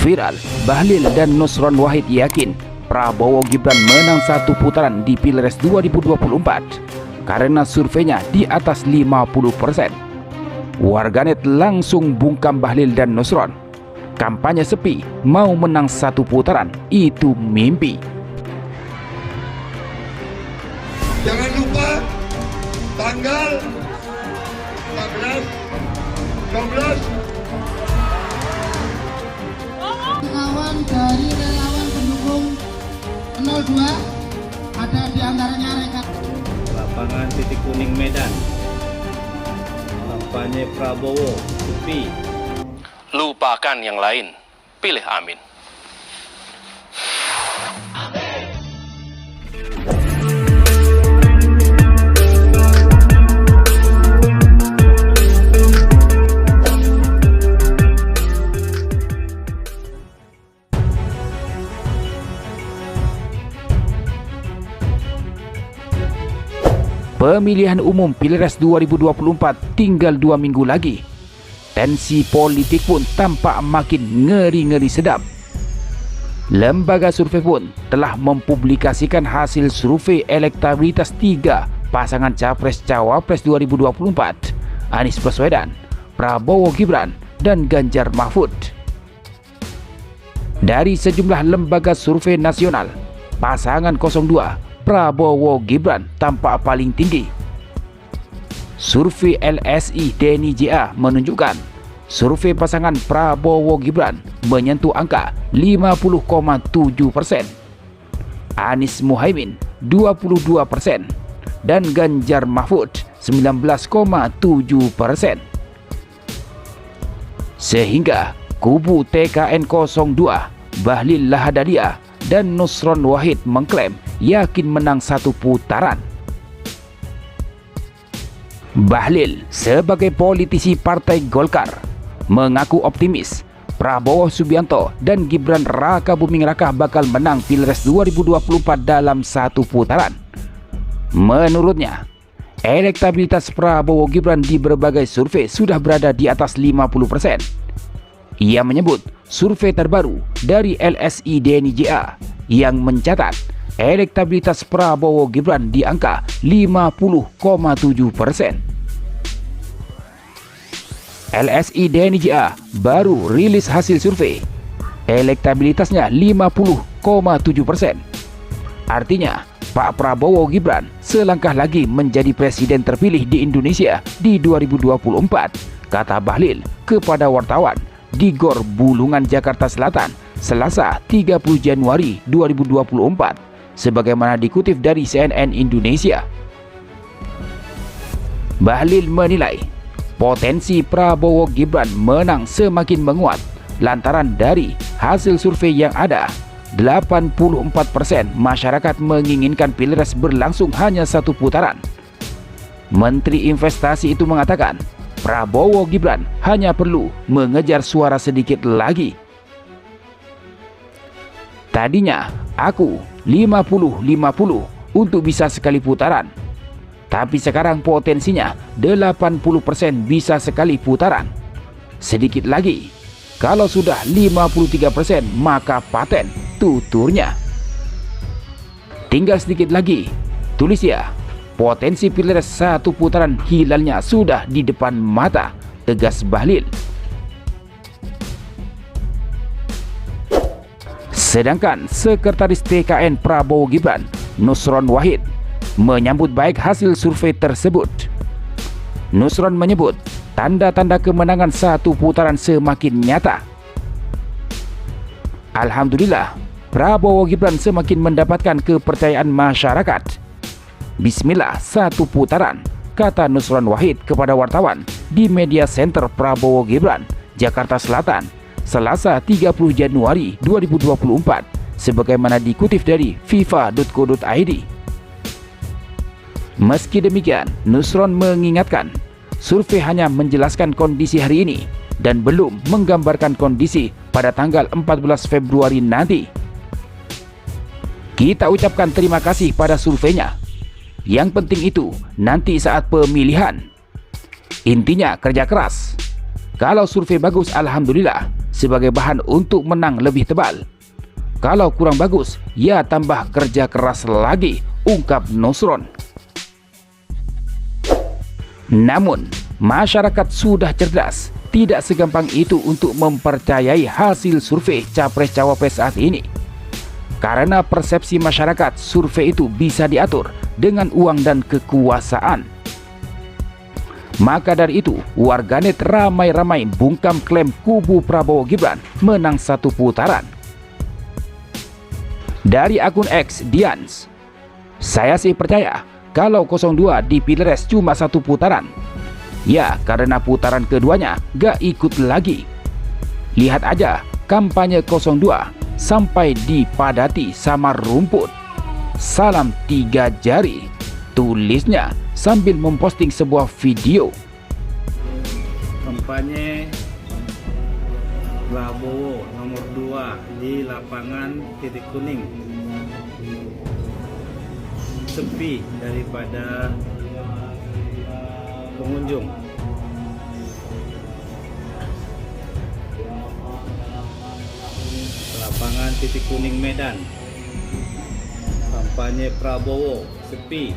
Viral, Bahlil dan Nusron Wahid yakin Prabowo Gibran menang satu putaran di Pilpres 2024 karena surveinya di atas 50%. Warganet langsung bungkam Bahlil dan Nusron. Kampanye sepi, mau menang satu putaran itu mimpi. Jangan lupa tanggal 14, 16. Relawan dari relawan pendukung 02 ada di antaranya rekan Lapangan Titik Kuning Medan, kampanye Prabowo sepi. Lupakan yang lain, pilih Amin. Pemilihan umum Pilpres 2024 tinggal 2 minggu lagi. Tensi politik pun tampak makin ngeri-ngeri sedap. Lembaga survei pun telah mempublikasikan hasil survei elektabilitas 3 pasangan Capres-Cawapres 2024, Anies Baswedan, Prabowo Gibran, dan Ganjar Mahfud. Dari sejumlah lembaga survei nasional, pasangan 02 Prabowo Gibran tampak paling tinggi. Survei LSI Deni JA menunjukkan survei pasangan Prabowo Gibran menyentuh angka 50,7%, Anies Muhaimin 22%, dan Ganjar Mahfud 19,7%. Sehingga kubu TKN 02 Bahlil Lahadalia dan Nusron Wahid mengklaim yakin menang satu putaran. Bahlil sebagai politisi Partai Golkar mengaku optimis Prabowo Subianto dan Gibran Raka Buming Raka bakal menang Pilpres 2024 dalam satu putaran. Menurutnya, elektabilitas Prabowo Gibran di berbagai survei sudah berada di atas 50%. Ia menyebut survei terbaru dari LSI Deni JA yang mencatat elektabilitas Prabowo Gibran di angka 50,7%. LSI Deni JA baru rilis hasil survei. Elektabilitasnya 50,7%. Artinya, Pak Prabowo Gibran selangkah lagi menjadi presiden terpilih di Indonesia di 2024, kata Bahlil kepada wartawan di Gor Bulungan, Jakarta Selatan, Selasa 30 Januari 2024, sebagaimana dikutip dari CNN Indonesia. Bahlil menilai potensi Prabowo Gibran menang semakin menguat lantaran dari hasil survei yang ada, 84% masyarakat menginginkan Pilpres berlangsung hanya satu putaran. Menteri Investasi itu mengatakan Prabowo Gibran hanya perlu mengejar suara sedikit lagi. Tadinya aku 50-50 untuk bisa sekali putaran, tapi sekarang potensinya 80% bisa sekali putaran. Sedikit lagi, kalau sudah 53% maka paten, tuturnya. Tinggal sedikit lagi, tulis ya. Potensi Pilpres satu putaran hilalnya sudah di depan mata, tegas Bahlil. Sedangkan Sekretaris TKN Prabowo Gibran, Nusron Wahid, menyambut baik hasil survei tersebut. Nusron menyebut tanda-tanda kemenangan satu putaran semakin nyata. Alhamdulillah, Prabowo Gibran semakin mendapatkan kepercayaan masyarakat. Bismillah satu putaran, kata Nusron Wahid kepada wartawan di Media Center Prabowo Gibran, Jakarta Selatan, Selasa 30 Januari 2024, sebagaimana dikutip dari fifa.co.id. Meski demikian, Nusron mengingatkan, survei hanya menjelaskan kondisi hari ini dan belum menggambarkan kondisi pada tanggal 14 Februari nanti. Kita ucapkan terima kasih pada surveinya. Yang penting itu nanti saat pemilihan. Intinya kerja keras. Kalau survei bagus, alhamdulillah. sebagai bahan untuk menang lebih tebal. Kalau kurang bagus, ya tambah kerja keras lagi, ungkap Nusron. Namun, masyarakat sudah cerdas. Tidak segampang itu untuk mempercayai hasil survei Capres-Cawapres saat ini. Karena persepsi masyarakat, survei itu bisa diatur dengan uang dan kekuasaan. Maka dari itu, warganet ramai-ramai bungkam klaim kubu Prabowo Gibran menang satu putaran. Dari akun X Dians, saya sih percaya kalau 02 di Pilpres cuma satu putaran. Ya, karena putaran keduanya gak ikut lagi. Lihat aja kampanye 02 sampai dipadati sama rumput. Salam 3 jari, tulisnya sambil memposting sebuah video. Kampanye Prabowo nomor 2 di lapangan titik kuning. Sepi daripada pengunjung. Lapangan titik kuning Medan. Kampanye Prabowo sepi.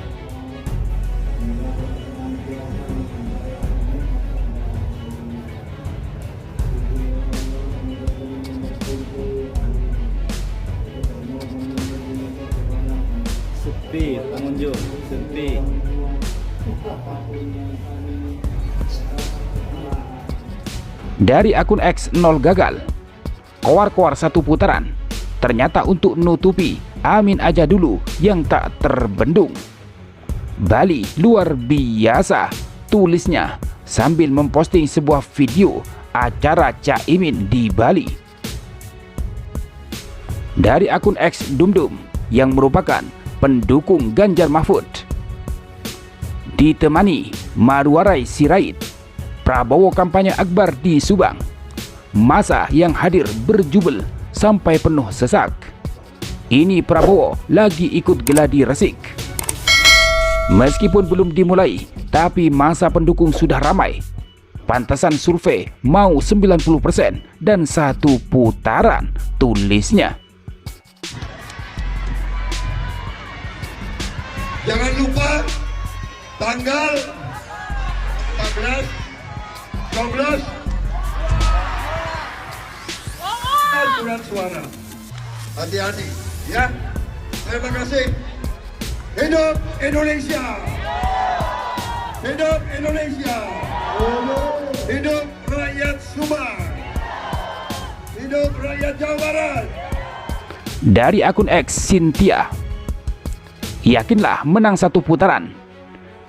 Sepi pengunjung, sepi. Dari akun X 0 gagal, koar-koar satu putaran, ternyata untuk nutupi amin aja dulu yang tak terbendung. Bali luar biasa, tulisnya sambil memposting sebuah video acara Caimin di Bali. Dari akun X Dumdum yang merupakan pendukung Ganjar Mahfud, ditemani Maduwarai Sirait, Prabowo kampanye akbar di Subang. Masa yang hadir berjubel sampai penuh sesak. Ini Prabowo lagi ikut geladi resik. Meskipun belum dimulai, tapi masa pendukung sudah ramai. Pantasan survei mau 90% dan satu putaran, tulisnya. Jangan lupa tanggal 14, 12 surat suara. Hati-hati ya. Terima kasih. Hidup Indonesia. Hidup Indonesia. Hidup rakyat Subang. Hidup rakyat Jawa Barat. Dari akun X Cynthia, yakinlah menang satu putaran,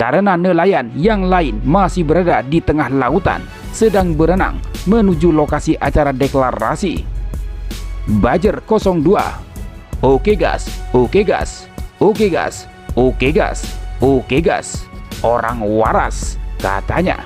karena nelayan yang lain masih berada di tengah lautan sedang berenang menuju lokasi acara deklarasi. Bajer 02, oke gas, oke gas, oke gas, oke gas, oke gas, orang waras, katanya.